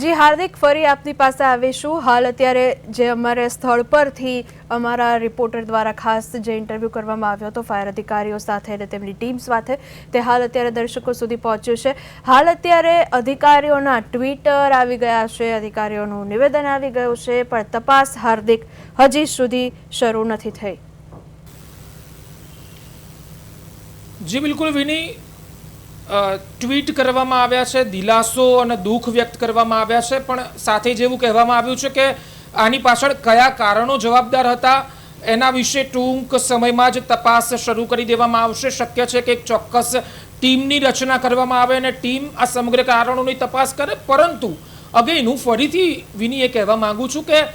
જી હાર્દિક, ફરી આપની પાસે આવીશું। હાલ અત્યારે જે અમારે સ્થળ પરથી અમારા રિપોર્ટર દ્વારા ખાસ જે ઇન્ટરવ્યૂ કરવામાં આવ્યો હતો ફાયર અધિકારીઓ સાથે અને તેમની ટીમ સાથે, તે હાલ અત્યારે દર્શકો સુધી પહોંચ્યું છે। હાલ અત્યારે અધિકારીઓના ટ્વિટર આવી ગયા છે, અધિકારીઓનું નિવેદન આવી ગયું છે, પણ તપાસ હાર્દિક હજી સુધી શરૂ નથી થઈ। જી બિલકુલ વિની, ટ્વીટ કરવામાં આવ્યા છે, દિલાસો અને દુઃખ વ્યક્ત કરવામાં આવ્યા છે, પણ સાથે જ એવું કહેવામાં આવ્યું છે કે આની પાછળ કયા કારણો જવાબદાર હતા એના વિશે ટૂંક સમયમાં જ તપાસ શરૂ કરી દેવામાં આવશે। શક્ય છે કે એક ચોક્કસ ટીમની રચના કરવામાં આવે અને ટીમ આ સમગ્ર કારણોની તપાસ કરે, પરંતુ અગેન હું ફરીથી વિની એ કહેવા માંગુ છું કે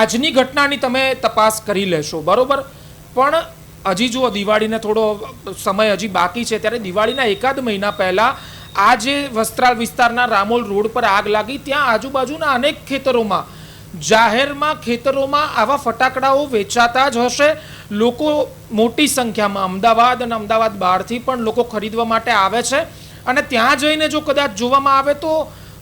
આજની ઘટનાની તમે તપાસ કરી લેશો, બરોબર, પણ હજી જો દિવાળીને થોડો સમય હજી બાકી છે, ત્યારે દિવાળીના એકાદ મહિના પહેલાં આ જે વસ્ત્રાલ વિસ્તારના રામોલ રોડ પર આગ લાગી, ત્યાં આજુબાજુના અનેક ખેતરોમાં, જાહેરમાં ખેતરોમાં આવા ફટાકડાઓ વેચાતા જ હશે। લોકો મોટી સંખ્યામાં અમદાવાદ અને અમદાવાદ બહારથી પણ લોકો ખરીદવા માટે આવે છે, અને ત્યાં જઈને જો કદાચ જોવામાં આવે તો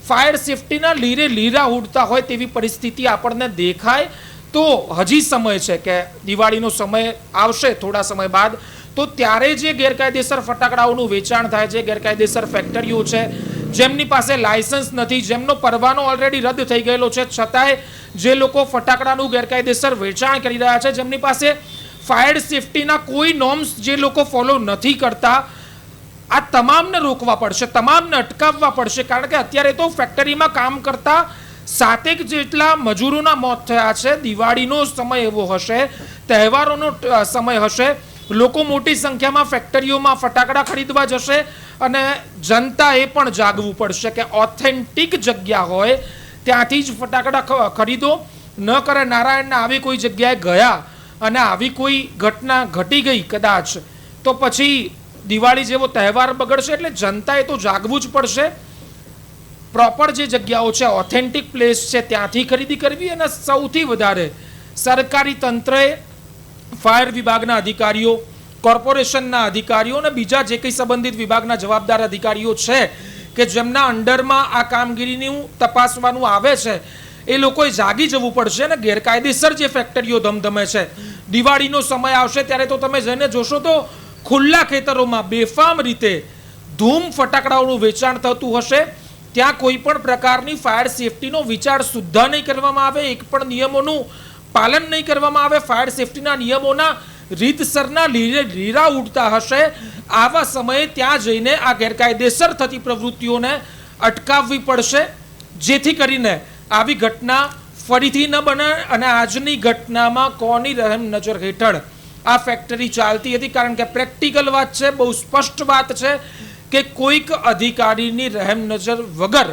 ફાયર સેફટીના લીરે લીરા ઉડતા હોય તેવી પરિસ્થિતિ આપણને દેખાય। તો હજી સમય છે કે દિવાળીનો સમય આવશે થોડા સમય બાદ, તો ત્યારે જે ગેરકાયદેસર ફટાકડાઓનું વેચાણ થાય છે, ગેરકાયદેસર ફેક્ટરીઓ છે, જેમની પાસે લાયસન્સ નથી, જેમનો પરવાનો ઓલરેડી રદ થઈ ગયેલો છે, છતાંય જે લોકો ફટાકડાનું ગેરકાયદેસર વેચાણ કરી રહ્યા છે, જેમની પાસે ફાયર સેફટીના કોઈ નોર્મ્સ જે લોકો ફોલો નથી કરતા, આ તમામને રોકવા પડશે, તમામને અટકાવવા પડશે। કારણ કે અત્યારે તો ફેક્ટરીમાં કામ કરતા 7 જેટલા મજૂરોના મોત થયા છે। દિવાળીનો સમય એવો હશે, તહેવારોનો સમય હશે, લોકો મોટી સંખ્યામાં ફેક્ટરીઓમાં ફટાકડા ખરીદવા જશે, અને જનતાએ પણ જાગવું પડશે કે ઓથેન્ટિક જગ્યા હોય ત્યાંથી જ ફટાકડા ખરીદો। ન કરે નારાયણના આવી કોઈ જગ્યાએ ગયા અને આવી કોઈ ઘટના ઘટી ગઈ કદાચ, તો પછી દિવાળી જેવો તહેવાર બગડશે। એટલે જનતાએ તો જાગવું જ પડશે। પ્રોપર જે જગ્યાઓ છે, ઓથેન્ટિક પ્લેસ છે, ત્યાંથી ખરીદી કરવી, અને સૌથી વધારે સરકારી તંત્રએ ફાયર વિભાગના અધિકારીઓ, કોર્પોરેશનના અધિકારીઓ અને બીજા જે કંઈ સંબંધિત વિભાગના જવાબદાર અધિકારીઓ છે કે જેમના અંડરમાં આ કામગીરીનું તપાસવાનું આવે છે, એ લોકોએ જાગી જવું પડશે। અને ગેરકાયદેસર જે ફેક્ટરીઓ ધમધમે છે, દિવાળીનો સમય આવશે ત્યારે તો તમે જઈને જોશો તો ખુલ્લા ખેતરોમાં બેફામ રીતે ધૂમ ફટાકડાઓનું વેચાણ થતું હશે। ત્યાં કોઈ પણ પ્રકારની ફાયર સેફટીનો વિચાર સુદ્ધા નહીં કરવામાં આવે, એક પણ નિયમોનું પાલન નહીં કરવામાં આવે, ફાયર સેફટીના નિયમોના રીતસરના લીરા ઉડતા હશે। આવા સમયે ત્યાં જઈને આ ગેરકાયદેસર થતી પ્રવૃત્તિઓને અટકાવવી પડશે, જેથી કરીને આવી ઘટના ફરીથી ન બને। અને આજની ઘટનામાં કોની રહેમ નજર હેઠળ આ ફેક્ટરી ચાલતી હતી, કારણ કે પ્રેક્ટિકલ વાત છે, બહુ સ્પષ્ટ વાત છે કે કોઈક અધિકારીની રહેમ નજર વગર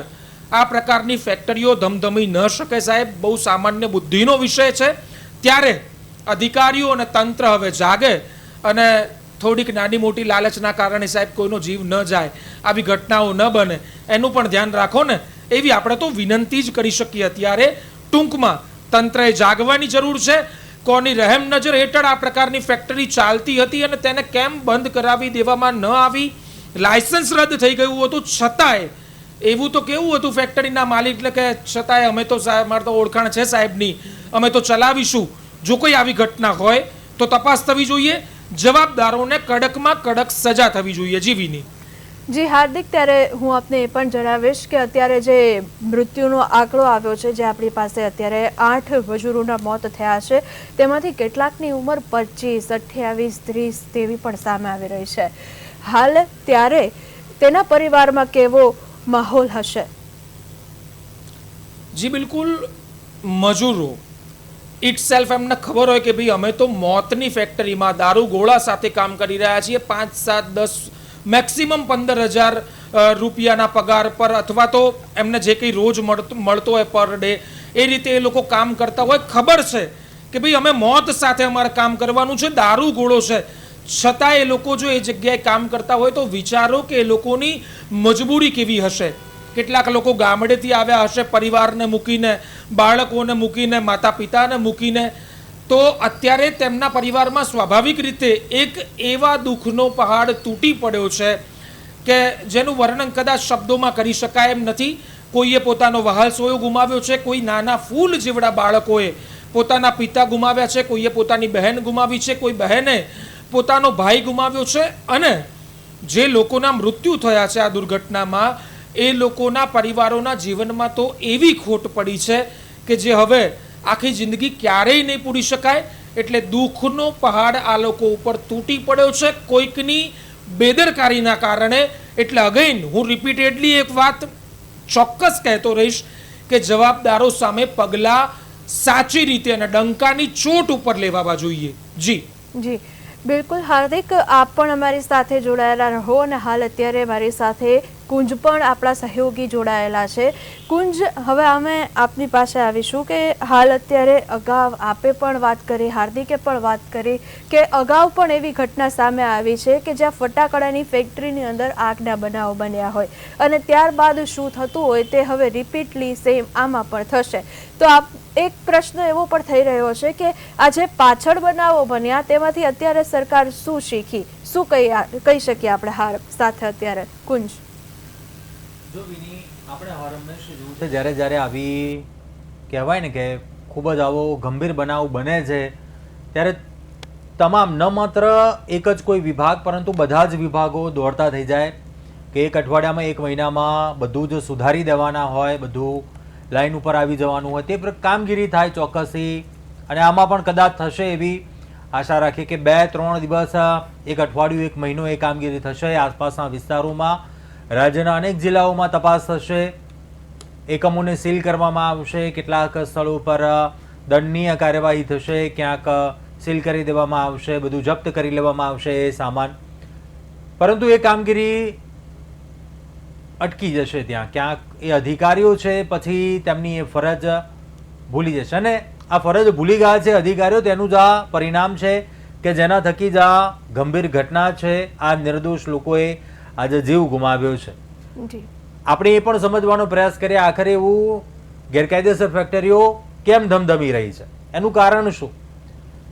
આ પ્રકારની ફેક્ટરીઓ ધમધમી ન શકે સાહેબ, બહુ સામાન્ય બુદ્ધિનો વિષય છે। ત્યારે અધિકારીઓ અને તંત્ર હવે જાગે અને થોડીક નાની મોટી લાલચના કારણે સાહેબ કોઈનો જીવ ન જાય, આવી ઘટનાઓ ન બને, એનું પણ ધ્યાન રાખો ને, એવી આપણે તો વિનંતી જ કરી શકીએ। અત્યારે ટૂંકમાં તંત્રએ જાગવાની જરૂર છે। કોની રહેમ નજર હેઠળ આ પ્રકારની ફેક્ટરી ચાલતી હતી અને તેને કેમ બંધ કરાવી દેવામાં ન આવી, લાયસન્સ રદ થઈ ગયું હતું છતાંય એવું તો કેવું હતું ફેક્ટરીના માલિક, એટલે કે છતાંય અમે તો સાહેબ, મારે તો ઓળખાણ છે સાહેબની, અમે તો ચલાવીશું। જો કોઈ આવી ઘટના હોય તો તપાસ થવી જોઈએ, જવાબદારોને કડકમાં કડક સજા થવી જોઈએ। જીવીની જી હાર્દિક, ત્યારે હું આપને એ પણ જણાવીશ કે અત્યારે જે મૃત્યુનો આંકડો આવ્યો છે, જે આપણી પાસે અત્યારે 8 મજૂરોના મોત થયા છે, તેમાંથી કેટલાકની ઉંમર 25, 28, 30 તેવી પણ સામે આવી રહી છે। હાલ ત્યારે તેના પરિવારમાં કેવો માહોલ હશે? જી બિલકુલ, મજૂરો ઇટસેલ્ફ એમને ખબર હોય કે ભાઈ અમે તો મોતની ફેક્ટરીમાં દારૂ ગોળા સાથે કામ કરી રહ્યા છીએ, 5, 7, 10 મેક્સિમમ 15,000 રૂપિયાના પગાર પર, અથવા તો એમને જે કંઈ રોજ મળતો હોય પર ડે, એ રીતે એ લોકો કામ કરતા હોય। ખબર છે કે ભાઈ અમે મોત સાથે અમારે કામ કરવાનું છે, દારૂ ગોળો છે, છતાં એ લોકો જો એ જગ્યાએ કામ કરતા હોય તો વિચારો કે એ લોકોની મજબૂરી કેવી હશે। કેટલાક લોકો ગામડેથી આવ્યા હશે પરિવારને મૂકીને, બાળકોને મૂકીને, માતા પિતાને મૂકીને, તો અત્યારે તેમના પરિવારમાં સ્વાભાવિક રીતે એક એવા દુઃખનો પહાડ તૂટી પડ્યો છે કે જેનું વર્ણન કદાચ શબ્દોમાં કરી શકાય એમ નથી। કોઈએ પોતાનો વહાલ સોયો ગુમાવ્યો છે, કોઈ નાના ફૂલ જેવડા બાળકોએ પોતાના પિતા ગુમાવ્યા છે, કોઈએ પોતાની બહેન ગુમાવી છે, કોઈ બહેને પોતાનો ભાઈ ગુમાવ્યો છે. અને જે લોકોના મૃત્યુ થયા છે આ દુર્ઘટનામાં, એ લોકોના પરિવારોના જીવનમાં તો એવી ખોટ પડી છે કે જે હવે આખી જિંદગી ક્યારેય નહીં પૂરી શકાય. એટલે દુઃખનો પહાડ આ લોકો ઉપર તૂટી પડ્યો છે કોઈકની બેદરકારીના કારણે. એટલે અગેન હું રિપીટેડલી એક વાત ચોક્કસ કહેતો રહીશ કે જવાબદારો સામે પગલાં સાચી રીતે અને ડંકાની ચોટ ઉપર લેવા જોઈએ. જી જી બિલકુલ હાર્દિક, આપ પણ અમારી સાથે જોડાયેલા રહો. અને હાલ અત્યારે મારી સાથે કુંજ પણ આપણા સહયોગી જોડાયેલા છે. કુંજ, હવે અમે આપની પાસે આવીશું કે હાલ અત્યારે અગાઉ આપે પણ વાત કરી, હાર્દિકે પણ વાત કરી કે અગાઉ પણ એવી ઘટના સામે આવી છે કે જ્યાં ફટાકડાની ફેક્ટરીની અંદર આગના બનાવો બન્યા હોય અને ત્યારબાદ શું થતું હોય તે હવે રિપીટલી સેમ આમાં પણ થશે. તો આપ એક પ્રશ્ન એવો પણ થઈ રહ્યો છે કે આ જે પાછળ બનાવો બન્યા તેમાંથી અત્યારે સરકાર શું શીખી, શું કહી શકીએ આપણે હાર સાથે અત્યારે? કુંજ, જો વિની, આપણે હરમેશ જોયું છે જ્યારે જ્યારે આવી કહેવાય ને કે ખૂબ જ આવો ગંભીર બનાવ બને છે ત્યારે તમામ ન માત્ર એક જ કોઈ વિભાગ પરંતુ બધા જ વિભાગો દોડતા થઈ જાય કે એક અઠવાડિયામાં એક મહિનામાં બધું જ સુધારી દેવાના હોય, બધું લાઈન ઉપર આવી જવાનું હોય, તે કામગીરી થાય ચોક્કસી. અને આમાં પણ કદાચ થશે એવી આશા રાખીએ કે 2-3 દિવસ, એક અઠવાડિયું, એક મહિનો એ કામગીરી થશે. આસપાસના વિસ્તારોમાં રાજ્યના અનેક જિલ્લાઓમાં તપાસ થશે, એકમોને સીલ કરવામાં આવશે, કેટલાક સ્થળો પર દંડનીય કાર્યવાહી થશે, ક્યાંક સીલ કરી દેવામાં આવશે, બધું જપ્ત કરી લેવામાં આવશે એ સામાન. પરંતુ એ કામગીરી અટકી જશે ત્યાં ક્યાંક. એ અધિકારીઓ છે પછી તેમની એ ફરજ ભૂલી જશે અને આ ફરજ ભૂલી ગયા છે અધિકારીઓ, તેનું જ આ પરિણામ છે કે જેના થકી જ આ ગંભીર ઘટના છે, આ નિર્દોષ લોકોએ આજે જીવ ગુમાવ્યો છે. આપણે એ પણ સમજવાનો પ્રયાસ કરીએ આખરે એવું ગેરકાયદેસર ફેક્ટરીઓ કેમ ધમધમી રહી છે, એનું કારણ શું?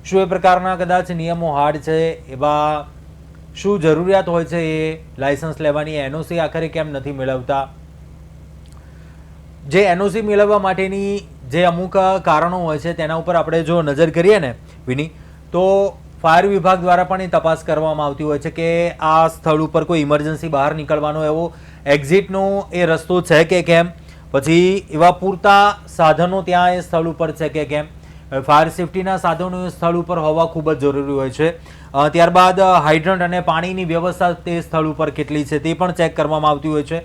શું એ પ્રકારના કદાચ નિયમો હાર્ડ છે, એવા શું જરૂરિયાત હોય છે એ લાયસન્સ લેવાની, એનઓસી આખરે કેમ નથી મેળવતા? જે એનઓસી મેળવવા માટેની જે અમુક કારણો હોય છે તેના ઉપર આપણે જો નજર કરીએ ને વિની, તો ફાયર વિભાગ દ્વારા પણ એ તપાસ કરવામાં આવતી હોય છે કે આ સ્થળ ઉપર કોઈ ઇમરજન્સી બહાર નીકળવાનો એવો એક્ઝિટનો એ રસ્તો છે કે કેમ, પછી એવા પૂરતા સાધનો ત્યાં એ સ્થળ ઉપર છે કે કેમ. ફાયર સેફટીના સાધનો એ સ્થળ ઉપર હોવા ખૂબ જ જરૂરી હોય છે. ત્યારબાદ હાઇડ્રન્ટ અને પાણીની વ્યવસ્થા તે સ્થળ ઉપર કેટલી છે તે પણ ચેક કરવામાં આવતી હોય છે.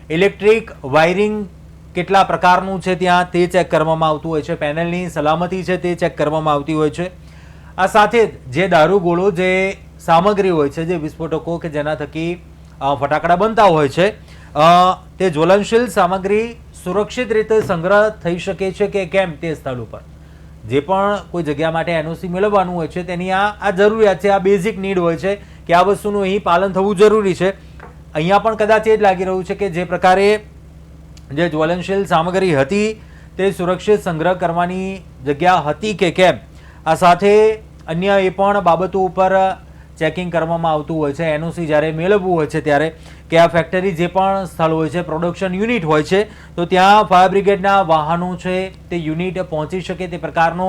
ઇલેક્ટ્રિક વાયરિંગ કેટલા પ્રકારનું છે ત્યાં તે ચેક કરવામાં આવતું હોય છે. પેનલની સલામતી છે તે ચેક કરવામાં આવતી હોય છે. આ સાથે જ જે દારૂગોળો, જે સામગ્રી હોય છે, જે વિસ્ફોટકો કે જેના થકી ફટાકડા બનતા હોય છે, તે જ્વલનશીલ સામગ્રી સુરક્ષિત રીતે સંગ્રહ થઈ શકે છે કે કેમ તે સ્થળ ઉપર જે પણ કોઈ જગ્યા માટે એનઓસી મેળવવાનું હોય છે તેની આ જરૂરિયાત છે, આ બેઝિક નીડ હોય છે કે આ વસ્તુનું અહીં પાલન થવું જરૂરી છે. અહીંયા પણ કદાચ એ જ લાગી રહ્યું છે કે જે પ્રકારે જે જ્વલનશીલ સામગ્રી હતી તે સુરક્ષિત સંગ્રહ કરવાની જગ્યા હતી કે કેમ, આ સાથે અન્ય એ પણ બાબતો ઉપર ચેકિંગ કરવામાં આવતું હોય છે. એનઓસી જ્યારે મેળવવું હોય છે ત્યારે કે આ ફેક્ટરી જે પણ સ્થળ હોય છે, પ્રોડક્શન યુનિટ હોય છે, તો ત્યાં ફાયર બ્રિગેડના વાહનો છે તે યુનિટ પહોંચી શકે તે પ્રકારનો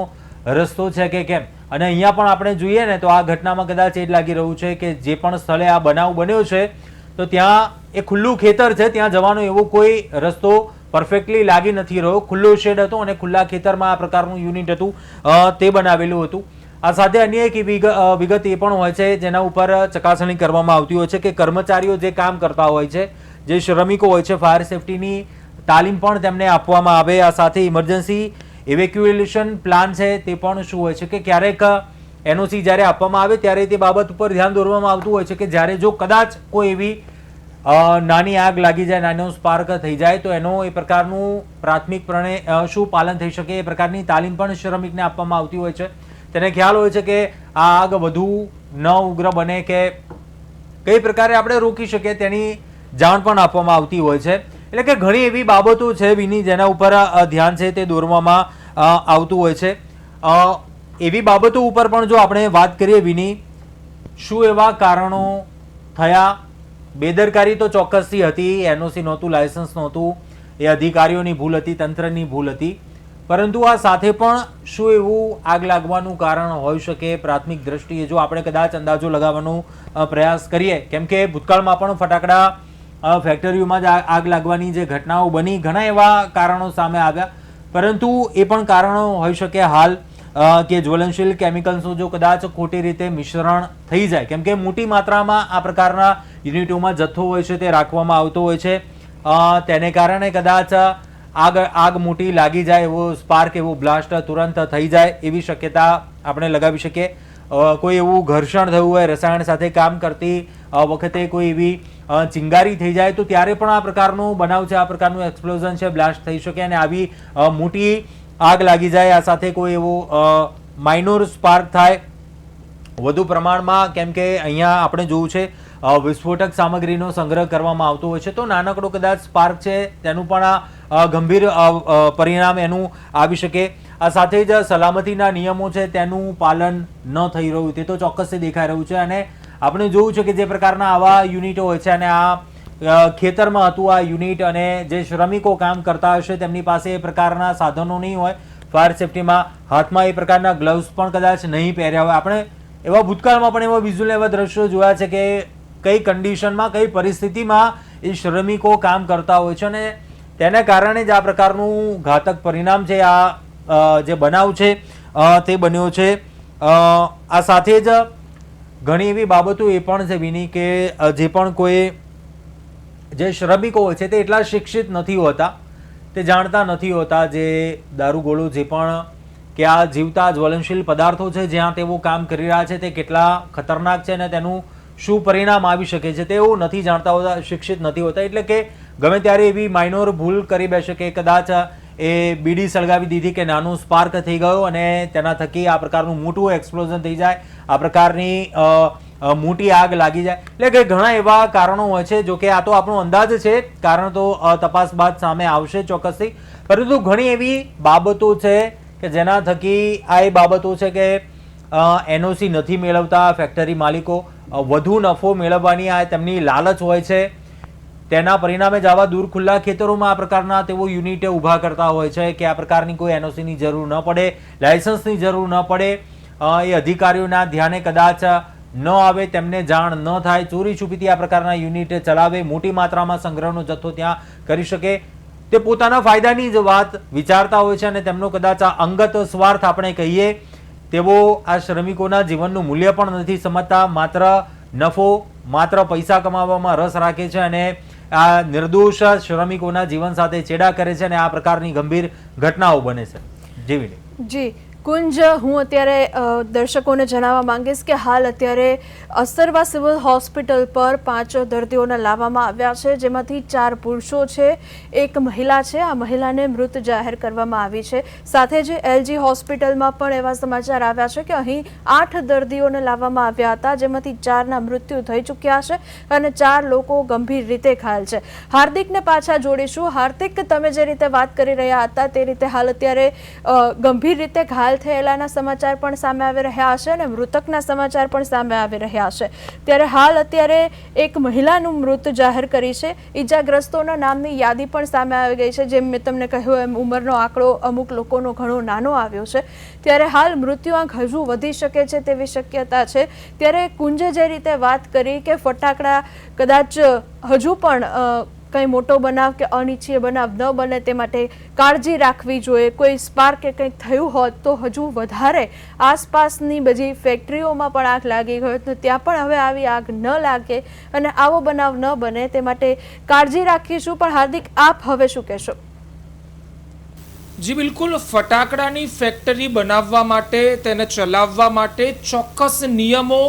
રસ્તો છે કે કેમ. અને અહીંયા પણ આપણે જોઈએ ને તો આ ઘટનામાં કદાચ એ જ લાગી રહ્યું છે કે જે પણ સ્થળે આ બનાવ બન્યો છે તો ત્યાં એ ખુલ્લું ખેતર છે, ત્યાં જવાનો એવો કોઈ રસ્તો પરફેક્ટલી લાગી નથી રહ્યો. ખુલ્લો શેડ હતો અને ખુલ્લા ખેતરમાં આ પ્રકારનું યુનિટ હતું તે બનાવેલું હતું. આ સાથે અન્ય એક વિગત એ પણ હોય છે જેના ઉપર ચકાસણી કરવામાં આવતી હોય છે કે કર્મચારીઓ જે કામ કરતા હોય છે, જે શ્રમિકો હોય છે, ફાયર સેફટીની તાલીમ પણ તેમને આપવામાં આવે. આ સાથે ઇમરજન્સી ઇવેક્યુએશન પ્લાન છે તે પણ શું હોય છે કે ક્યારેક એનઓસી જ્યારે આપવામાં આવે ત્યારે તે બાબત ઉપર ધ્યાન દોરવામાં આવતું હોય છે કે જ્યારે જો કદાચ કોઈ એવી નાની આગ લાગી જાય, નાનો સ્પાર્ક થઈ જાય તો એનો એ પ્રકારનું પ્રાથમિકપણે શું પાલન થઈ શકે એ પ્રકારની તાલીમ પણ શ્રમિકને આપવામાં આવતી હોય છે. તેને ખ્યાલ હોય છે કે આ આગ વધુ ન ઉગ્ર બને કે કઈ પ્રકારે આપણે રોકી શકીએ તેની જાણ પણ આપવામાં આવતી હોય છે. એટલે કે ઘણી એવી બાબતો છે વિની જેના ઉપર ધ્યાન છે તે દોરવામાં આવતું હોય છે. એવી બાબતો ઉપર પણ જો આપણે વાત કરીએ વિની, શું એવા કારણો થયા? બેદરકારી તો ચોક્કસથી હતી, એનઓસી નહોતું, લાયસન્સ નહોતું, એ અધિકારીઓની ભૂલ હતી, તંત્રની ભૂલ હતી. પરંતુ આ સાથે પણ શું એવું આગ લાગવાનું કારણ હોઈ શકે પ્રાથમિક દ્રષ્ટિએ જો આપણે કદાચ અંદાજો લગાવવાનો પ્રયાસ કરીએ? કેમ કે ભૂતકાળમાં પણ ફટાકડા ફેક્ટરીઓમાં જ આગ લાગવાની જે ઘટનાઓ બની, ઘણા એવા કારણો સામે આવ્યા. પરંતુ એ પણ કારણો હોઈ શકે હાલ કે જ્વલનશીલ કેમિકલ્સનું જો કદાચ ખોટી રીતે મિશ્રણ થઈ જાય, કેમ કે મોટી માત્રામાં આ પ્રકારના યુનિટોમાં જથ્થો હોય છે તે રાખવામાં આવતો હોય છે, તેને કારણે કદાચ આગ મોટી લાગી જાય, એવો સ્પાર્ક, એવો બ્લાસ્ટ તુરંત થઈ જાય એવી શક્યતા આપણે લગાવી શકીએ. કોઈ એવું ઘર્ષણ થયું હોય, રસાયણ સાથે કામ કરતી વખતે કોઈ એવી ચિંગારી થઈ જાય તો ત્યારે પણ આ પ્રકારનું બનાવ છે, આ પ્રકારનું એક્સપ્લોઝન છે, બ્લાસ્ટ થઈ શકે અને આવી મોટી આગ લાગી જાય. આ સાથે કોઈ એવો માઇનોર સ્પાર્ક થાય વધુ પ્રમાણમાં, કેમ કે અહીંયા આપણે જોયું છે વિસ્ફોટક સામગ્રીનો સંગ્રહ કરવામાં આવતો હોય છે, તો નાનકડો કદાચ સ્પાર્ક છે તેનું પણ ગંભીર પરિણામ એનું આવી શકે. આ સાથે જ સલામતીના નિયમો છે તેનું પાલન ન થઈ રહ્યું તે તો ચોક્કસથી દેખાઈ રહ્યું છે. અને આપણે જોયું છે કે જે પ્રકારના આવા યુનિટો હોય છે અને આ ખેતરમાં હતું આ યુનિટ, અને જે શ્રમિકો કામ કરતા હશે તેમની પાસે એ પ્રકારના સાધનો નહીં હોય, ફાયર સેફટીમાં હાથમાં એ પ્રકારના ગ્લવ્સ પણ કદાચ નહીં પહેર્યા હોય. આપણે એવા ભૂતકાળમાં પણ એવા વિઝ્યુઅલ એવા દ્રશ્યો જોયા છે કે કઈ કન્ડિશનમાં, કઈ પરિસ્થિતિમાં એ શ્રમિકો કામ કરતા હોય છે અને તેના કારણે જ આ પ્રકારનું ઘાતક પરિણામ છે, આ જે બનાવ છે તે બન્યો છે. આ સાથે જ ઘણી એવી બાબતો એ પણ છે વિની કે જે પણ કોઈ જે શ્રમિકો હોય છે તે એટલા શિક્ષિત નથી હોતા, તે જાણતા નથી હોતા જે દારૂગોળો જે પણ કે આ જીવતા જ્વલનશીલ પદાર્થો છે જ્યાં તેઓ કામ કરી રહ્યા છે તે કેટલા ખતરનાક છે અને તેનું શું પરિણામ આવી શકે છે તેઓ નથી જાણતા હોતા, શિક્ષિત નથી હોતા. એટલે કે ગમે ત્યારે એવી માઇનોર ભૂલ કરી બેસે કે કદાચ એ બીડી સળગાવી દીધી કે નાનું સ્પાર્ક થઈ ગયો અને તેના થકી આ પ્રકારનું મોટું એક્સપ્લોઝન થઈ જાય, આ પ્રકારની મોટી આગ લાગી જાય. એટલે કે ઘણા એવા કારણો હોય છે. જો કે આ તો આપણો અંદાજ છે, કારણ તો તપાસ બાદ સામે આવશે ચોક્કસથી, પરંતુ ઘણી એવી બાબતો છે કે જેના થકી આ એ બાબતો છે કે એનઓસી નથી મેળવતા ફેક્ટરી માલિકો, વધુ નફો મેળવવાની આ તેમની લાલચ હોય છે, તેના પરિણામે જ આવા દૂર ખુલ્લા ખેતરોમાં આ પ્રકારના તેઓ યુનિટે ઊભા કરતા હોય છે કે આ પ્રકારની કોઈ એનઓસીની જરૂર ન પડે, લાયસન્સની જરૂર ન પડે, એ અધિકારીઓના ધ્યાને કદાચ ન આવે, તેમને જાણ ન થાય, ચોરી છુપીથી આ પ્રકારના યુનિટ ચલાવે, મોટી માત્રામાં સંગ્રહનો જથ્થો ત્યાં કરી શકે, તે પોતાના ફાયદાની જ વાત વિચારતા હોય છે અને તેમનો કદાચ આ અંગત સ્વાર્થ આપણે કહીએ તેઓ આ શ્રમિકોના જીવનનું મૂલ્ય પણ નથી સમજતા, માત્ર નફો, માત્ર પૈસા કમાવામાં રસ રાખે છે અને આ નિર્દોષ શ્રમિકોના જીવન સાથે ચેડા કરે છે અને આ પ્રકારની ગંભીર ઘટનાઓ બને છે. જી કુંજ, હું અત્યારે દર્શકોને જણાવવા માંગીશ કે હાલ અત્યારે અસ્તરવા સિવિલ હોસ્પિટલ પર 5 દર્દીઓને લાવવામાં આવ્યા છે, જેમાંથી 4 પુરુષો છે, 1 મહિલા છે. આ મહિલાને મૃત જાહેર કરવામાં આવી છે. સાથે જ એલજી હોસ્પિટલમાં પણ એવા સમાચાર આવ્યા છે કે અહીં 8 દર્દીઓને લાવવામાં આવ્યા હતા, જેમાંથી 4ના મૃત્યુ થઈ ચૂક્યા છે અને 4 લોકો ગંભીર રીતે ઘાયલ છે. હાર્દિકને પાછા જોડીશું. હાર્દિક, તમે જે રીતે વાત કરી રહ્યા હતા તે રીતે હાલ અત્યારે ગંભીર રીતે ઘાયલ થયેલાના સમાચાર પણ સામે આવી રહ્યા છે અને મૃતકના સમાચાર પણ સામે આવી રહ્યા છે. ત્યારે હાલ અત્યારે એક મહિલાનું મૃત જાહેર કરી છે. ઈજાગ્રસ્તોના નામની યાદી પણ સામે આવી ગઈ છે. જેમ મેં તમને કહ્યું એમ ઉંમરનો આંકડો અમુક લોકોનો ઘણો નાનો આવ્યો છે. ત્યારે હાલ મૃત્યુઆંક હજુ વધી શકે છે તેવી શક્યતા છે. ત્યારે કુંજે જે રીતે વાત કરી કે ફટાકડા કદાચ હજુ પણ કંઈ મોટો બનાવ કે અનિચ્છનીય બનાવ ન બને તે માટે કાળજી રાખવી જોઈએ. કોઈ સ્પાર્ક કે કંઈક થયું હોત તો હજુ વધારે આસપાસની બધી ફેક્ટરીઓમાં પણ આગ લાગી ગઈ તો ત્યાં પણ હવે આવી આગ ન લાગે અને આવો બનાવ ન બને તે માટે કાળજી રાખીશું. પણ હાર્દિક, આપ હવે શું કહેશો? જી બિલકુલ, ફટાકડાની ફેક્ટરી બનાવવા માટે, તેને ચલાવવા માટે ચોક્કસ નિયમો,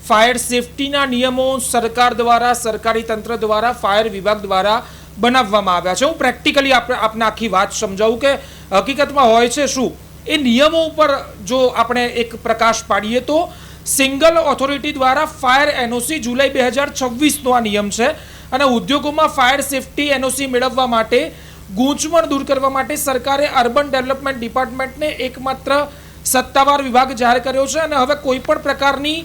ફાયર સેફટીના નિયમો સરકાર દ્વારા, સરકારી તંત્ર દ્વારા, ફાયર વિભાગ દ્વારા બનાવવામાં આવ્યા છે. હું પ્રેક્ટિકલી આપને આખી વાત સમજાવું કે હકીકતમાં હોય છે શું. એ નિયમો ઉપર જો આપણે એક પ્રકાશ પાડીએ તો સિંગલ ઓથોરિટી દ્વારા ફાયર એનઓસી જુલાઈ 2026નો આ નિયમ છે અને ઉદ્યોગોમાં ફાયર સેફટી એનઓસી મેળવવા માટે ગૂંચવણ દૂર કરવા માટે સરકારે અર્બન ડેવલપમેન્ટ ડિપાર્ટમેન્ટને એકમાત્ર સત્તાવાર વિભાગ જાહેર કર્યો છે અને હવે કોઈ પણ પ્રકારની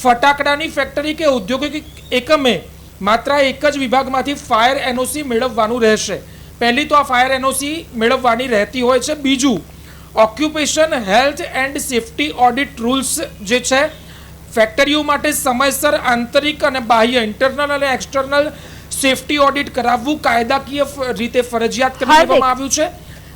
ફટાકડાની ફેક્ટરી કે ઔદ્યોગિક એકમે માત્ર એક જ વિભાગમાંથી ફાયર એનઓસી મેળવવાનું રહેશે. પહેલી તો આ ફાયર એનઓસી મેળવવાની રહેતી હોય છે. બીજું, occupation health and safety audit rules જે છે ફેક્ટરીઓ માટે સમયસર આંતરિક અને બાહ્ય ઇન્ટરનલ અને એક્સટર્નલ સેફટી ઓડિટ કરાવવું કાયદાકીય રીતે ફરજિયાત કરી દેવામાં આવ્યું છે.